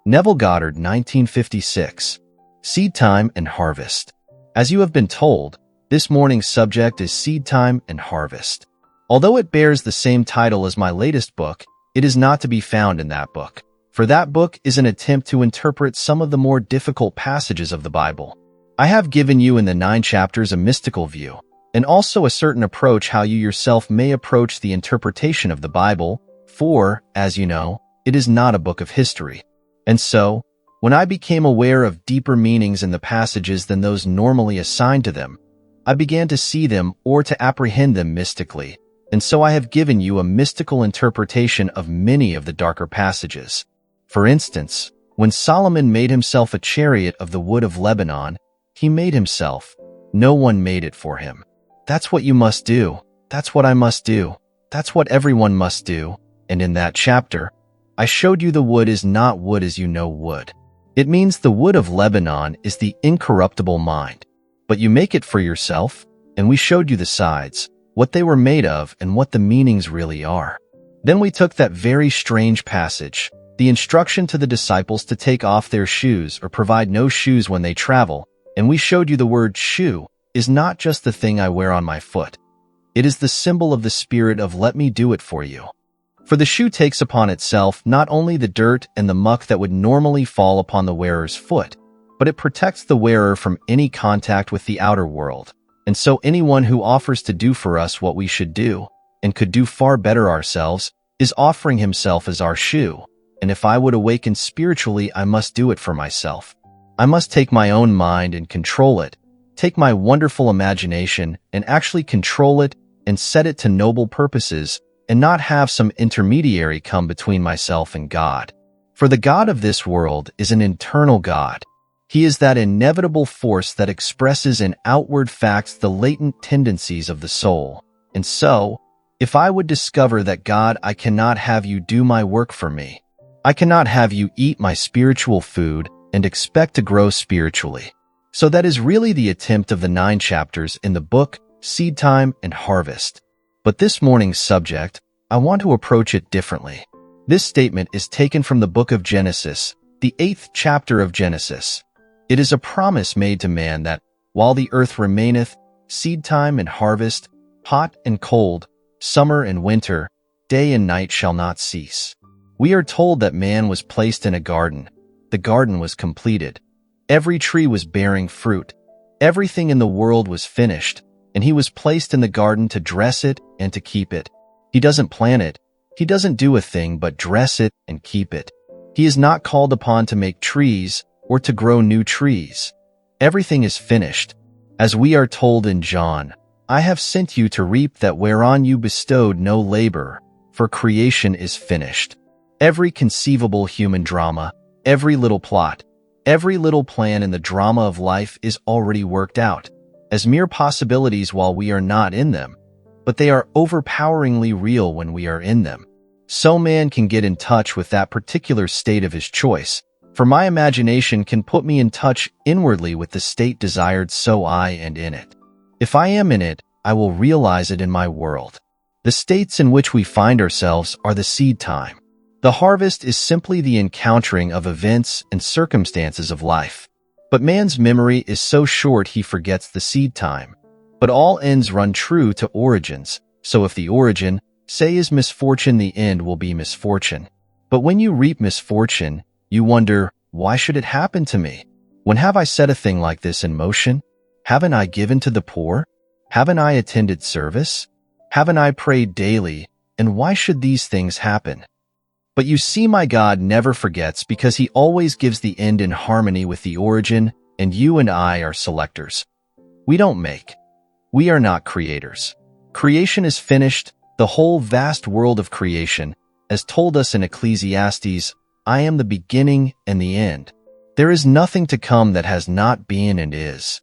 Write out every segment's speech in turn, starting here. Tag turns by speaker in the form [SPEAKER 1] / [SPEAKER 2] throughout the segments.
[SPEAKER 1] Neville Goddard, 1956. Seed Time and Harvest. As you have been told, this morning's subject is Seed Time and Harvest. Although it bears the same title as my latest book, it is not to be found in that book, for that book is an attempt to interpret some of the more difficult passages of the Bible. I have given you in the 9 chapters a mystical view, and also a certain approach how you yourself may approach the interpretation of the Bible, for, as you know, it is not a book of history. And so, when I became aware of deeper meanings in the passages than those normally assigned to them, I began to see them or to apprehend them mystically, and so I have given you a mystical interpretation of many of the darker passages. For instance, when Solomon made himself a chariot of the wood of Lebanon, he made himself. No one made it for him. That's what you must do. That's what I must do. That's what everyone must do. And in that chapter, I showed you the wood is not wood as you know wood. It means the wood of Lebanon is the incorruptible mind. But you make it for yourself, and we showed you the sides, what they were made of and what the meanings really are. Then we took that very strange passage, the instruction to the disciples to take off their shoes or provide no shoes when they travel, and we showed you the word shoe is not just the thing I wear on my foot. It is the symbol of the spirit of let me do it for you. For the shoe takes upon itself not only the dirt and the muck that would normally fall upon the wearer's foot, but it protects the wearer from any contact with the outer world. And so anyone who offers to do for us what we should do, and could do far better ourselves, is offering himself as our shoe. And if I would awaken spiritually, I must do it for myself. I must take my own mind and control it, take my wonderful imagination and actually control it and set it to noble purposes, and not have some intermediary come between myself and God. For the God of this world is an internal God. He is that inevitable force that expresses in outward facts the latent tendencies of the soul. And so, if I would discover that God, I cannot have you do my work for me. I cannot have you eat my spiritual food and expect to grow spiritually. So that is really the attempt of the 9 chapters in the book, Seed Time and Harvest. But this morning's subject, I want to approach it differently. This statement is taken from the book of Genesis, the 8th chapter of Genesis. It is a promise made to man that, while the earth remaineth, seed time and harvest, hot and cold, summer and winter, day and night shall not cease. We are told that man was placed in a garden. The garden was completed. Every tree was bearing fruit. Everything in the world was finished, and he was placed in the garden to dress it and to keep it. He doesn't plant it. He doesn't do a thing but dress it and keep it. He is not called upon to make trees or to grow new trees. Everything is finished. As we are told in John, I have sent you to reap that whereon you bestowed no labor, for creation is finished. Every conceivable human drama, every little plot, every little plan in the drama of life is already worked out, as mere possibilities while we are not in them, but they are overpoweringly real when we are in them. So man can get in touch with that particular state of his choice, for my imagination can put me in touch inwardly with the state desired, so I am in it. If I am in it, I will realize it in my world. The states in which we find ourselves are the seed time. The harvest is simply the encountering of events and circumstances of life. But man's memory is so short he forgets the seed time. But all ends run true to origins, so if the origin, say, is misfortune, the end will be misfortune. But when you reap misfortune, you wonder, why should it happen to me? When have I set a thing like this in motion? Haven't I given to the poor? Haven't I attended service? Haven't I prayed daily? And why should these things happen? But you see, my God never forgets, because he always gives the end in harmony with the origin, and you and I are selectors. We don't make. We are not creators. Creation is finished, the whole vast world of creation, as told us in Ecclesiastes, I am the beginning and the end. There is nothing to come that has not been and is.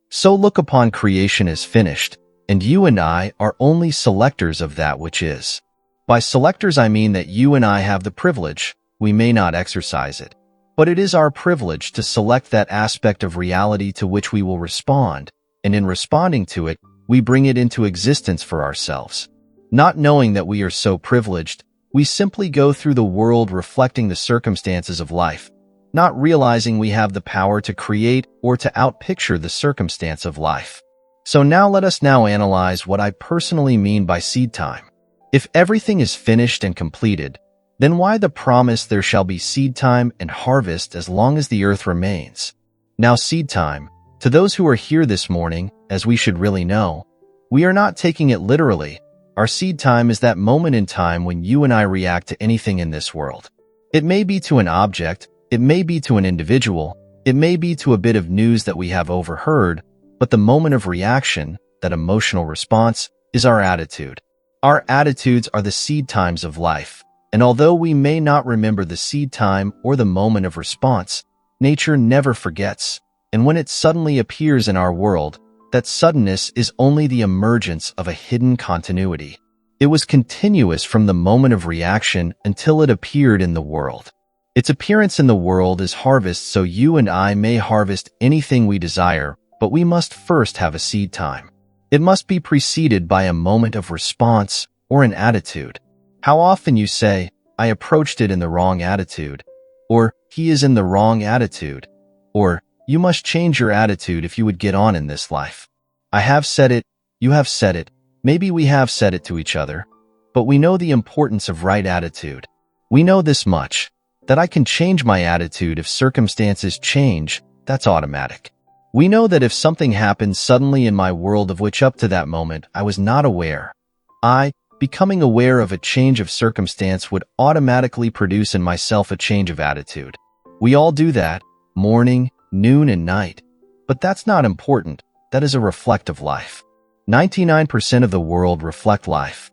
[SPEAKER 1] So look upon creation as finished, and you and I are only selectors of that which is. By selectors I mean that you and I have the privilege, we may not exercise it, but it is our privilege to select that aspect of reality to which we will respond, and in responding to it, we bring it into existence for ourselves. Not knowing that we are so privileged, We simply go through the world reflecting the circumstances of life, not realizing we have the power to create or to outpicture the circumstance of life. So let us analyze what I personally mean by seed time. If everything is finished and completed, then why the promise there shall be seed time and harvest as long as the earth remains? Now seed time, to those who are here this morning, as we should really know, we are not taking it literally. Our seed time is that moment in time when you and I react to anything in this world. It may be to an object, it may be to an individual, it may be to a bit of news that we have overheard, but the moment of reaction, that emotional response, is our attitude. Our attitudes are the seed times of life, and although we may not remember the seed time or the moment of response, nature never forgets, and when it suddenly appears in our world, that suddenness is only the emergence of a hidden continuity. It was continuous from the moment of reaction until it appeared in the world. Its appearance in the world is harvest, so you and I may harvest anything we desire, but we must first have a seed time. It must be preceded by a moment of response or an attitude. How often you say, I approached it in the wrong attitude, or he is in the wrong attitude, or you must change your attitude if you would get on in this life. I have said it, you have said it, maybe we have said it to each other, but we know the importance of right attitude. We know this much, that I can change my attitude if circumstances change, that's automatic. We know that if something happens suddenly in my world of which up to that moment I was not aware, becoming aware of a change of circumstance would automatically produce in myself a change of attitude. We all do that, morning, noon, and night. But that's not important. That is a reflective life. 99% of the world reflect life.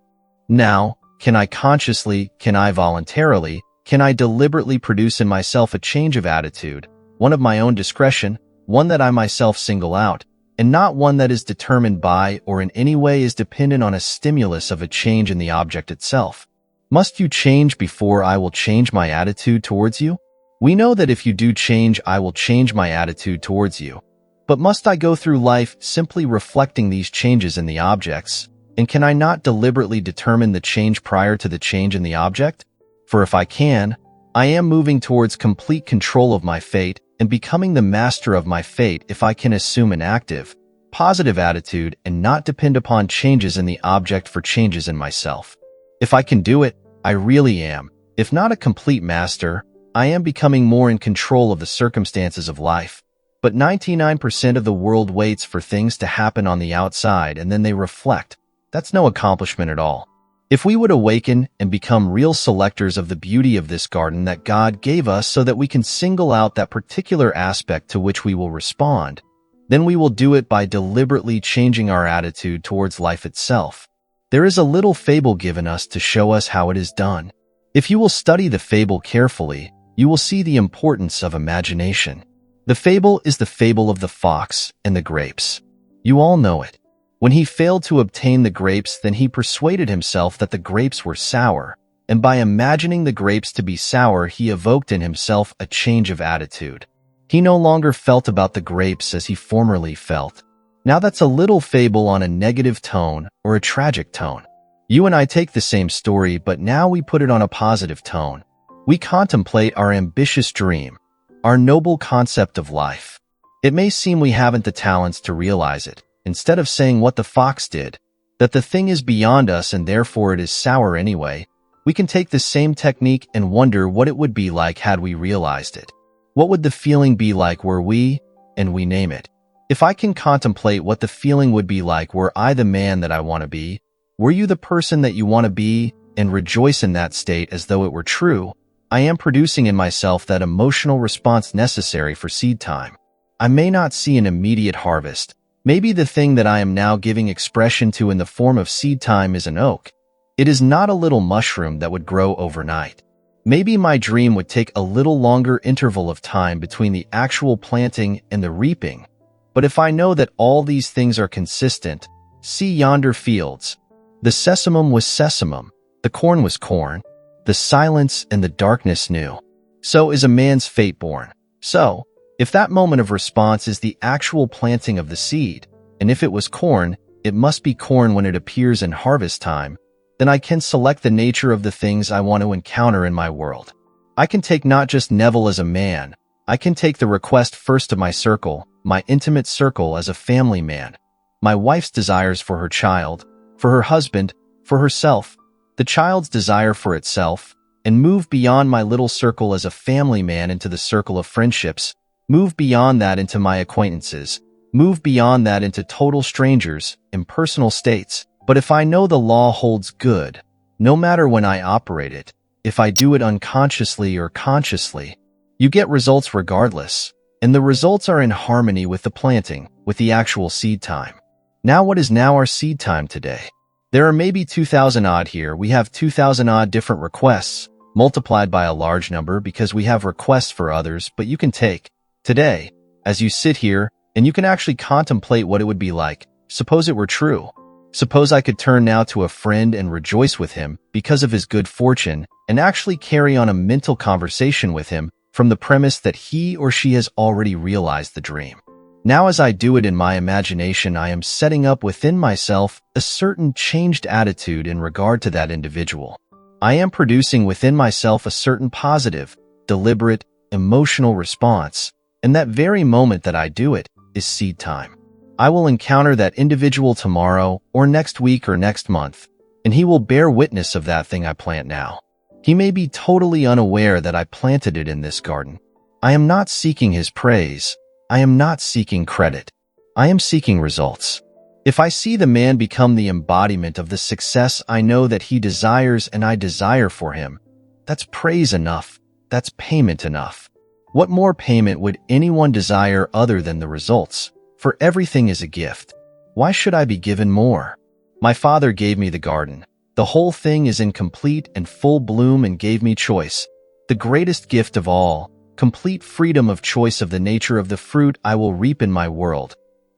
[SPEAKER 1] Now, can I consciously, can I voluntarily, can I deliberately produce in myself a change of attitude, one of my own discretion, one that I myself single out, and not one that is determined by or in any way is dependent on a stimulus of a change in the object itself? Must you change before I will change my attitude towards you? We know that if you do change, I will change my attitude towards you. But must I go through life simply reflecting these changes in the objects, and can I not deliberately determine the change prior to the change in the object? For if I can, I am moving towards complete control of my fate and becoming the master of my fate if I can assume an active, positive attitude and not depend upon changes in the object for changes in myself. If I can do it, I really am, if not a complete master, I am becoming more in control of the circumstances of life. But 99% of the world waits for things to happen on the outside and then they reflect. That's no accomplishment at all. If we would awaken and become real selectors of the beauty of this garden that God gave us so that we can single out that particular aspect to which we will respond, then we will do it by deliberately changing our attitude towards life itself. There is a little fable given us to show us how it is done. If you will study the fable carefully, you will see the importance of imagination. The fable is the fable of the fox and the grapes. You all know it. When he failed to obtain the grapes, then he persuaded himself that the grapes were sour, and by imagining the grapes to be sour, he evoked in himself a change of attitude. He no longer felt about the grapes as he formerly felt. Now that's a little fable on a negative tone or a tragic tone. You and I take the same story, but now we put it on a positive tone. We contemplate our ambitious dream, our noble concept of life. It may seem we haven't the talents to realize it. Instead of saying what the fox did, that the thing is beyond us and therefore it is sour anyway, we can take the same technique and wonder what it would be like had we realized it. What would the feeling be like were we, and we name it? If I can contemplate what the feeling would be like were I the man that I want to be, were you the person that you want to be, and rejoice in that state as though it were true, I am producing in myself that emotional response necessary for seed time. I may not see an immediate harvest. Maybe the thing that I am now giving expression to in the form of seed time is an oak. It is not a little mushroom that would grow overnight. Maybe my dream would take a little longer interval of time between the actual planting and the reaping. But if I know that all these things are consistent, see yonder fields. The sesamum was sesamum, the corn was corn, the silence and the darkness knew. So is a man's fate born. So, if that moment of response is the actual planting of the seed, and if it was corn, it must be corn when it appears in harvest time, then I can select the nature of the things I want to encounter in my world. I can take not just Neville as a man, I can take the request first of my circle, my intimate circle as a family man, my wife's desires for her child, for her husband, for herself, the child's desire for itself, and move beyond my little circle as a family man into the circle of friendships, move beyond that into my acquaintances, move beyond that into total strangers, impersonal states. But if I know the law holds good, no matter when I operate it, if I do it unconsciously or consciously, you get results regardless, and the results are in harmony with the planting, with the actual seed time. Now what is now our seed time today? There are maybe 2,000 odd here. We have 2,000 odd different requests, multiplied by a large number because we have requests for others, but you can take, today, as you sit here, and you can actually contemplate what it would be like. Suppose it were true. Suppose I could turn now to a friend and rejoice with him because of his good fortune and actually carry on a mental conversation with him from the premise that he or she has already realized the dream. Now as I do it in my imagination, I am setting up within myself a certain changed attitude in regard to that individual. I am producing within myself a certain positive, deliberate, emotional response, and that very moment that I do it is seed time. I will encounter that individual tomorrow or next week or next month, and he will bear witness of that thing I plant now. He may be totally unaware that I planted it in this garden. I am not seeking his praise. I am not seeking credit. I am seeking results. If I see the man become the embodiment of the success I know that he desires and I desire for him, that's praise enough. That's payment enough. What more payment would anyone desire other than the results? For everything is a gift. Why should I be given more? My father gave me the garden. The whole thing is in complete and full bloom and gave me choice. The greatest gift of all, complete freedom of choice of the nature of the fruit I will reap in my world.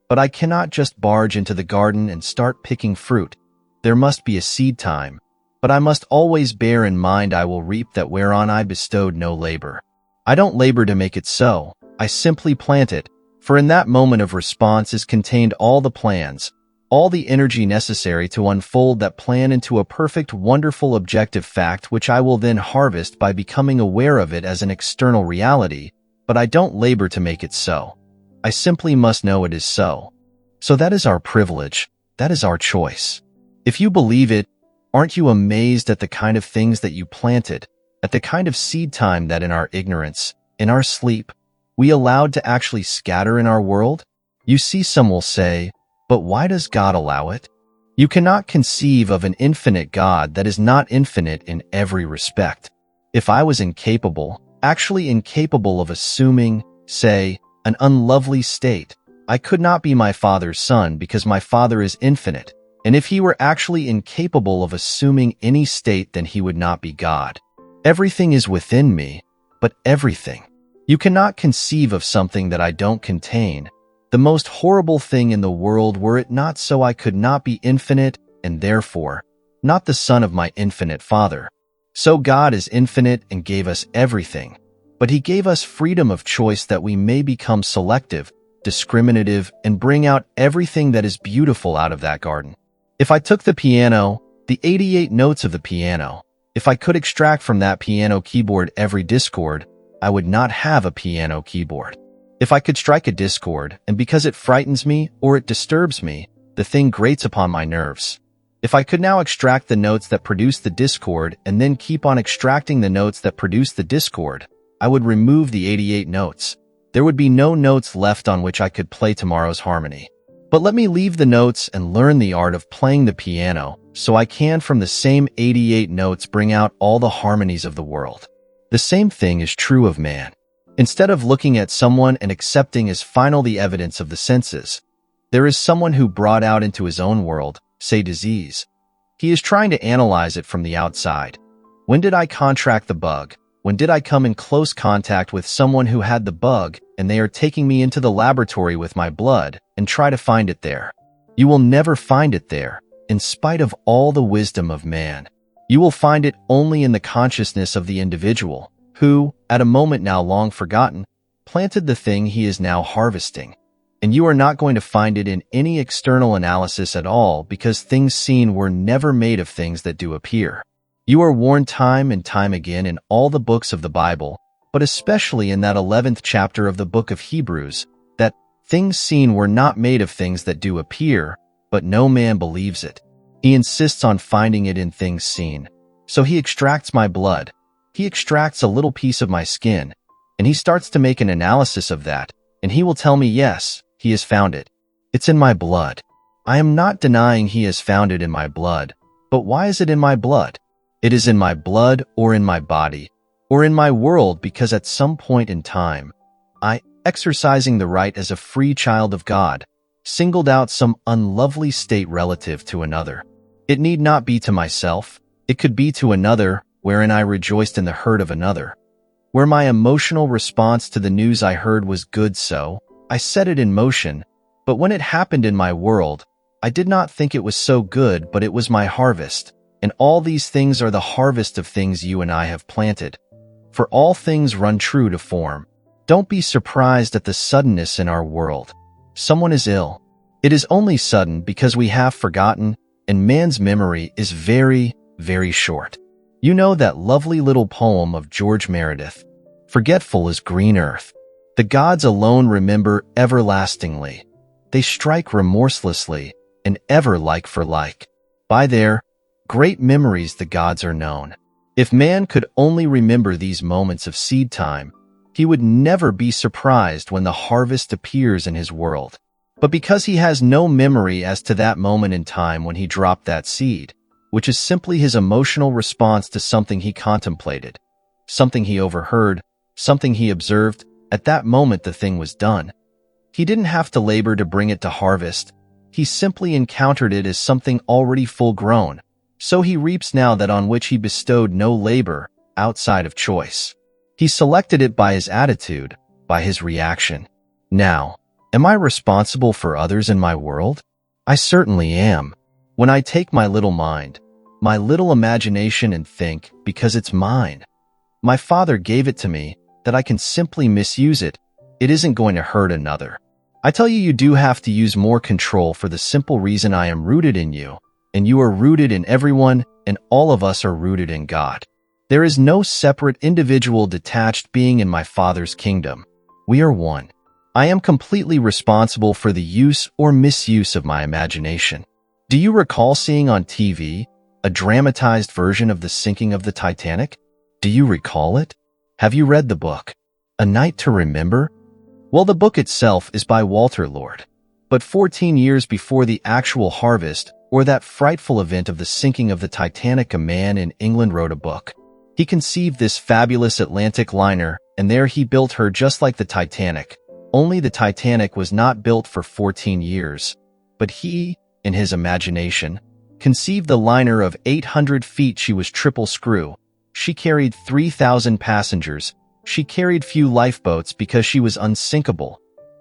[SPEAKER 1] But I cannot just barge into the garden and start picking fruit. There must be a seed time. But I must always bear in mind I will reap that whereon I bestowed no labor. I don't labor to make it so. I simply plant it. For in that moment of response is contained all the plans, all the energy necessary to unfold that plan into a perfect, wonderful, objective fact which I will then harvest by becoming aware of it as an external reality, but I don't labor to make it so. I simply must know it is so. So that is our privilege. That is our choice. If you believe it, aren't you amazed at the kind of things that you planted, at the kind of seed time that in our ignorance, in our sleep, we allowed to actually scatter in our world? You see, some will say, but why does God allow it? You cannot conceive of an infinite God that is not infinite in every respect. If I was incapable, actually incapable of assuming, say, an unlovely state, I could not be my Father's son because my Father is infinite. And if he were actually incapable of assuming any state, then he would not be God. Everything is within me, but everything. You cannot conceive of something that I don't contain. The most horrible thing in the world were it not so I could not be infinite and therefore not the son of my infinite Father. So God is infinite and gave us everything, but he gave us freedom of choice that we may become selective, discriminative, and bring out everything that is beautiful out of that garden. If I took the piano, the 88 notes of the piano, if I could extract from that piano keyboard every discord, I would not have a piano keyboard. If I could strike a discord, and because it frightens me or it disturbs me, the thing grates upon my nerves. If I could now extract the notes that produce the discord and then keep on extracting the notes that produce the discord, I would remove the 88 notes. There would be no notes left on which I could play tomorrow's harmony. But let me leave the notes and learn the art of playing the piano, so I can from the same 88 notes bring out all the harmonies of the world. The same thing is true of man. Instead of looking at someone and accepting as final the evidence of the senses, there is someone who brought out into his own world, say disease. He is trying to analyze it from the outside. When did I contract the bug? When did I come in close contact with someone who had the bug and they are taking me into the laboratory with my blood and try to find it there? You will never find it there, in spite of all the wisdom of man. You will find it only in the consciousness of the individual, who, at a moment now long forgotten, planted the thing he is now harvesting. and you are not going to find it in any external analysis at all, because things seen were never made of things that do appear. You are warned time and time again in all the books of the Bible, but especially in that 11th chapter of the book of Hebrews, that things seen were not made of things that do appear, but no man believes it. He insists on finding it in things seen. So he extracts my blood. He extracts a little piece of my skin, and he starts to make an analysis of that, and he will tell me, yes, he has found it. It's in my blood. I am not denying he has found it in my blood, but why is it in my blood? It is in my blood or in my body, or in my world, because at some point in time, I, exercising the right as a free child of God, singled out some unlovely state relative to another. It need not be to myself. It could be to another, wherein I rejoiced in the hurt of another. Where my emotional response to the news I heard was good, so I set it in motion, but when it happened in my world, I did not think it was so good, but it was my harvest, and all these things are the harvest of things you and I have planted. For all things run true to form. Don't be surprised at the suddenness in our world. Someone is ill. It is only sudden because we have forgotten, and man's memory is very, very short. You know that lovely little poem of George Meredith, "Forgetful as green earth. The gods alone remember everlastingly. They strike remorselessly, and ever like for like. By their great memories the gods are known." If man could only remember these moments of seed time, he would never be surprised when the harvest appears in his world. But because he has no memory as to that moment in time when he dropped that seed, which is simply his emotional response to something he contemplated, something he overheard, something he observed, at that moment the thing was done. He didn't have to labor to bring it to harvest. He simply encountered it as something already full-grown, so he reaps now that on which he bestowed no labor outside of choice. He selected it by his attitude, by his reaction. Now, am I responsible for others in my world? I certainly am. When I take my little mind, my little imagination, and think, because it's mine, my Father gave it to me, that I can simply misuse it, it isn't going to hurt another. I tell you, you do have to use more control for the simple reason I am rooted in you, and you are rooted in everyone, and all of us are rooted in God. There is no separate individual detached being in my Father's kingdom. We are one. I am completely responsible for the use or misuse of my imagination. Do you recall seeing on TV a dramatized version of the sinking of the Titanic? Do you recall it? Have you read the book, A Night to Remember? Well, the book itself is by Walter Lord. But 14 years before the actual harvest, or that frightful event of the sinking of the Titanic, a man in England wrote a book. He conceived this fabulous Atlantic liner, and there he built her just like the Titanic. Only the Titanic was not built for 14 years. But he, in his imagination, conceived the liner of 800 feet. She was triple screw. She carried 3,000 passengers. She carried few lifeboats because she was unsinkable.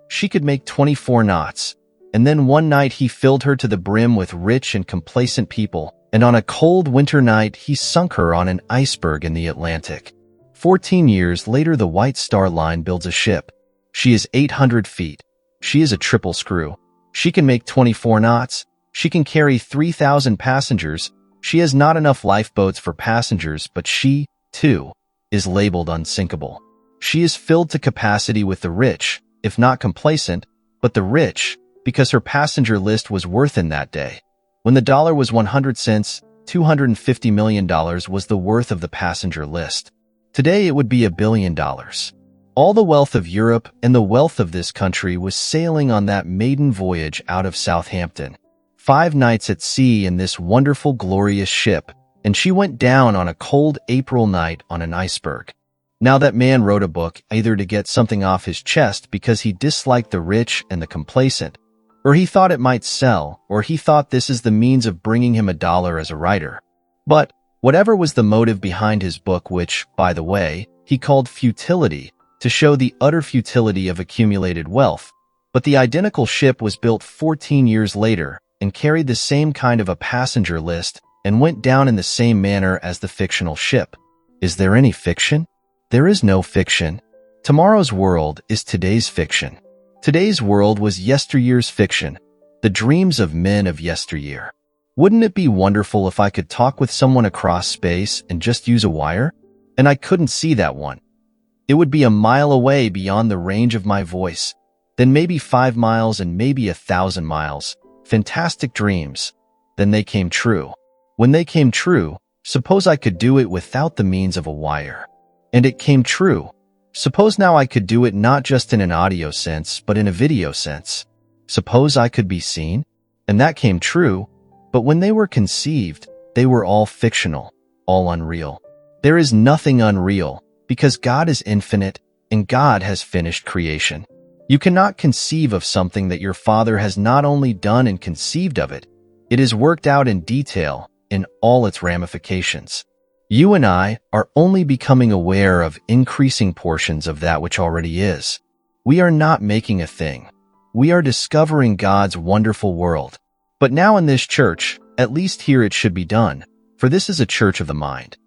[SPEAKER 1] She could make 24 knots. And then one night he filled her to the brim with rich and complacent people, and on a cold winter night he sunk her on an iceberg in the Atlantic. 14 years later the White Star Line builds a ship. She is 800 feet. She is a triple screw. She can make 24 knots. She can carry 3,000 passengers. She has not enough lifeboats for passengers, but she, too, is labeled unsinkable. She is filled to capacity with the rich, if not complacent, but the rich, because her passenger list was worth in that day. When the dollar was 100 cents, $250 million was the worth of the passenger list. Today it would be $1 billion. All the wealth of Europe and the wealth of this country was sailing on that maiden voyage out of Southampton. 5 nights at sea in this wonderful, glorious ship, and she went down on a cold April night on an iceberg. Now that man wrote a book either to get something off his chest because he disliked the rich and the complacent, or he thought it might sell, or he thought this is the means of bringing him $1 as a writer. But whatever was the motive behind his book, which, by the way, he called Futility, to show the utter futility of accumulated wealth, but the identical ship was built 14 years later and carried the same kind of a passenger list and went down in the same manner as the fictional ship. Is there any fiction? There is no fiction. Tomorrow's world is today's fiction. Today's world was yesteryear's fiction, the dreams of men of yesteryear. Wouldn't it be wonderful if I could talk with someone across space and just use a wire? And I couldn't see that one. It would be a mile away beyond the range of my voice, then maybe 5 miles and maybe 1,000 miles. Fantastic dreams. Then they came true. When they came true, suppose I could do it without the means of a wire. And it came true. Suppose now I could do it not just in an audio sense, but in a video sense. Suppose I could be seen. And that came true. But when they were conceived, they were all fictional, all unreal. There is nothing unreal, because God is infinite, and God has finished creation. You cannot conceive of something that your Father has not only done and conceived of it, it is worked out in detail in all its ramifications. You and I are only becoming aware of increasing portions of that which already is. We are not making a thing. We are discovering God's wonderful world. But now in this church, at least here it should be done, for this is a church of the mind.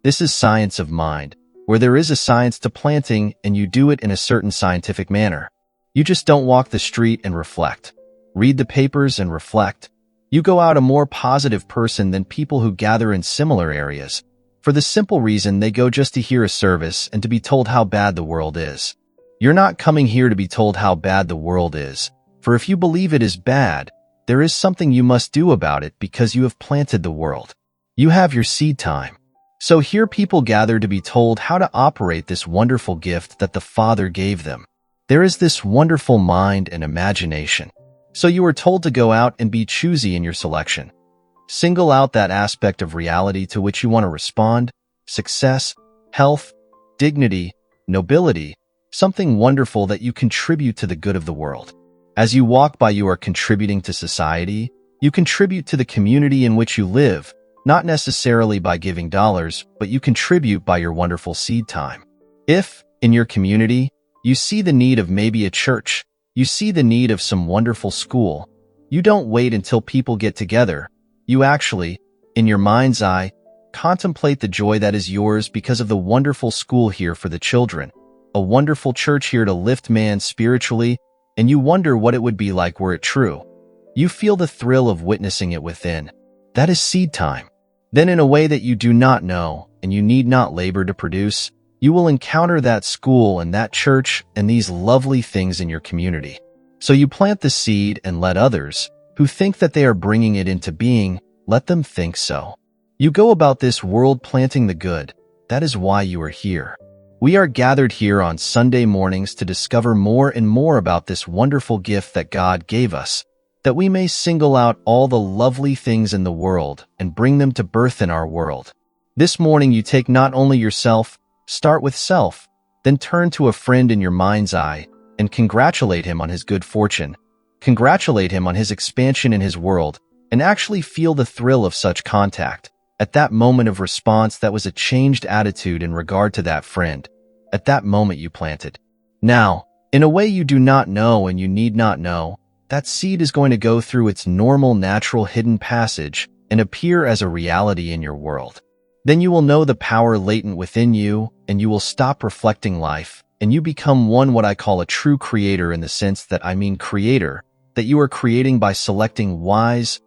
[SPEAKER 1] This is science of mind, where there is a science to planting and you do it in a certain scientific manner. You just don't walk the street and reflect. Read the papers and reflect. You go out a more positive person than people who gather in similar areas, for the simple reason they go just to hear a service and to be told how bad the world is. You're not coming here to be told how bad the world is, for if you believe it is bad, there is something you must do about it because you have planted the world. You have your seed time. So here people gather to be told how to operate this wonderful gift that the Father gave them. There is this wonderful mind and imagination. So you are told to go out and be choosy in your selection. Single out that aspect of reality to which you want to respond, success, health, dignity, nobility, something wonderful that you contribute to the good of the world. As you walk by, you are contributing to society. You contribute to the community in which you live, not necessarily by giving dollars, but you contribute by your wonderful seed time. If, in your community, you see the need of maybe a church, you see the need of some wonderful school, you don't wait until people get together. You actually, in your mind's eye, contemplate the joy that is yours because of the wonderful school here for the children, a wonderful church here to lift man spiritually, and you wonder what it would be like were it true. You feel the thrill of witnessing it within. That is seed time. Then in a way that you do not know, and you need not labor to produce, you will encounter that school and that church and these lovely things in your community. So you plant the seed and let others, who think that they are bringing it into being, let them think so. You go about this world planting the good. That is why you are here. We are gathered here on Sunday mornings to discover more and more about this wonderful gift that God gave us, that we may single out all the lovely things in the world and bring them to birth in our world. This morning you take not only yourself, start with self, then turn to a friend in your mind's eye and congratulate him on his good fortune. Congratulate him on his expansion in his world, and actually feel the thrill of such contact. At that moment of response, that was a changed attitude in regard to that friend. At that moment you planted. Now, in a way you do not know and you need not know, that seed is going to go through its normal, natural, hidden passage and appear as a reality in your world. Then you will know the power latent within you, and you will stop reflecting life, and you become what I call a true creator, in the sense that I mean creator, that you are creating by selecting wise,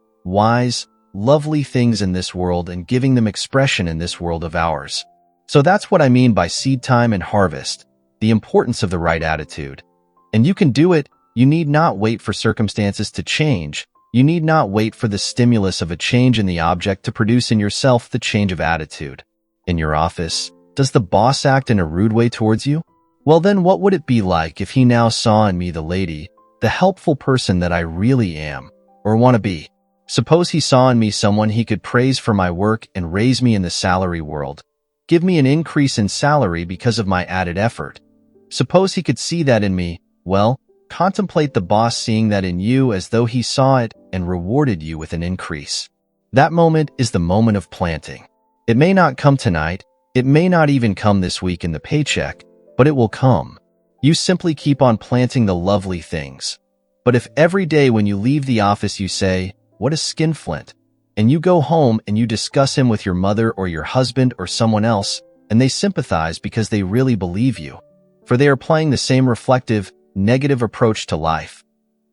[SPEAKER 1] lovely things in this world and giving them expression in this world of ours. So that's what I mean by seed time and harvest, the importance of the right attitude. And you can do it. You need not wait for circumstances to change. You need not wait for the stimulus of a change in the object to produce in yourself the change of attitude. In your office, does the boss act in a rude way towards you? Well, then what would it be like if he now saw in me the lady, the helpful person that I really am, or want to be? Suppose he saw in me someone he could praise for my work and raise me in the salary world, give me an increase in salary because of my added effort. Suppose he could see that in me. Well, contemplate the boss seeing that in you as though he saw it and rewarded you with an increase. That moment is the moment of planting. It may not come tonight, it may not even come this week in the paycheck, but it will come. You simply keep on planting the lovely things. But if every day when you leave the office you say, "What a skinflint," and you go home and you discuss him with your mother or your husband or someone else, and they sympathize because they really believe you, for they are playing the same reflective, negative approach to life.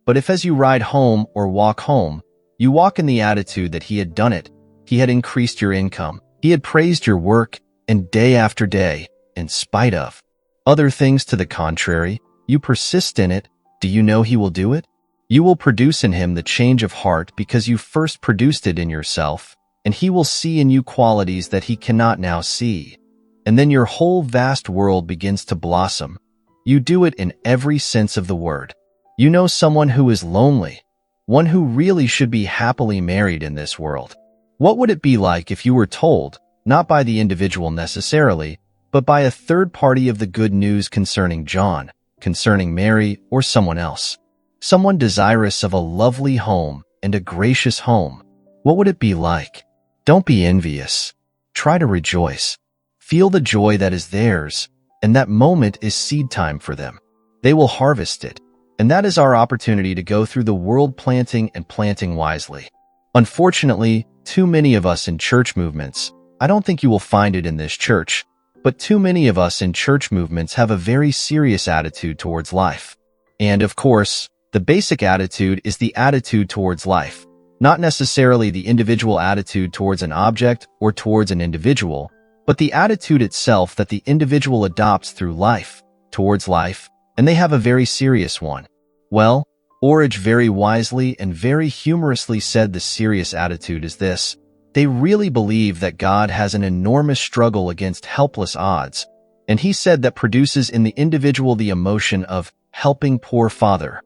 [SPEAKER 1] But if as you ride home or walk home, you walk in the attitude that he had done it, he had increased your income, he had praised your work, and day after day, in spite of other things to the contrary, you persist in it, do you know he will do it? You will produce in him the change of heart because you first produced it in yourself, and he will see in you qualities that he cannot now see. And then your whole vast world begins to blossom. You do it in every sense of the word. You know someone who is lonely, one who really should be happily married in this world. What would it be like if you were told, not by the individual necessarily, but by a third party of the good news concerning John, concerning Mary, or someone else? Someone desirous of a lovely home and a gracious home. What would it be like? Don't be envious. Try to rejoice. Feel the joy that is theirs, and that moment is seed time for them. They will harvest it, and that is our opportunity to go through the world planting and planting wisely. Unfortunately, too many of us in church movements, I don't think you will find it in this church, but too many of us in church movements have a very serious attitude towards life. And of course, the basic attitude is the attitude towards life, not necessarily the individual attitude towards an object or towards an individual, but the attitude itself that the individual adopts through life, towards life, and they have a very serious one. Well, Orage very wisely and very humorously said the serious attitude is this: they really believe that God has an enormous struggle against helpless odds, and he said that produces in the individual the emotion of helping poor father.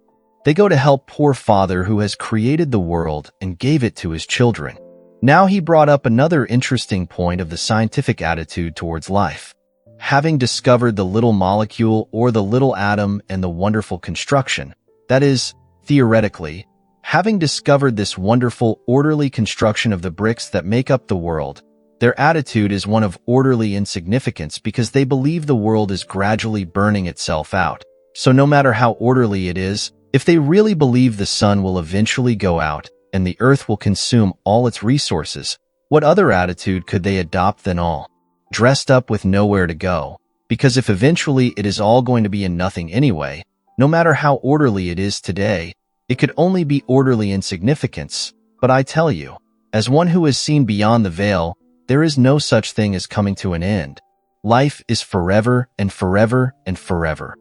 [SPEAKER 1] They go to help poor father who has created the world and gave it to his children. Now he brought up another interesting point of the scientific attitude towards life. Having discovered the little molecule or the little atom and the wonderful construction, that is, theoretically, having discovered this wonderful, orderly construction of the bricks that make up the world, their attitude is one of orderly insignificance because they believe the world is gradually burning itself out. So no matter how orderly it is, if they really believe the sun will eventually go out and the earth will consume all its resources, what other attitude could they adopt than all dressed up with nowhere to go? Because if eventually it is all going to be in nothing anyway, no matter how orderly it is today, it could only be orderly insignificance. But I tell you, as one who has seen beyond the veil, there is no such thing as coming to an end. Life is forever and forever and forever.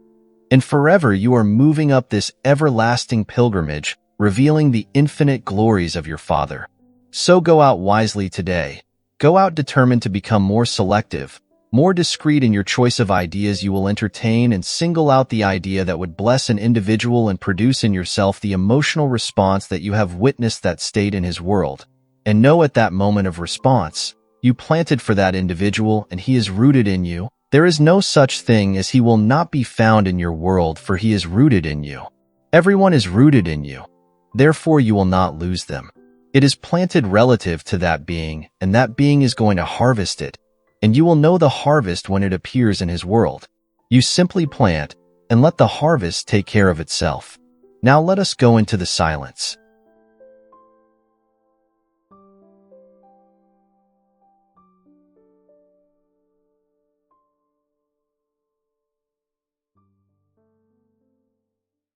[SPEAKER 1] And forever you are moving up this everlasting pilgrimage, revealing the infinite glories of your Father. So go out wisely today. Go out determined to become more selective, more discreet in your choice of ideas you will entertain, and single out the idea that would bless an individual and produce in yourself the emotional response that you have witnessed that state in his world. And know at that moment of response, you planted for that individual and he is rooted in you. There is no such thing as he will not be found in your world, for he is rooted in you. Everyone is rooted in you. Therefore you will not lose them. It is planted relative to that being, and that being is going to harvest it, and you will know the harvest when it appears in his world. You simply plant, and let the harvest take care of itself. Now let us go into the silence.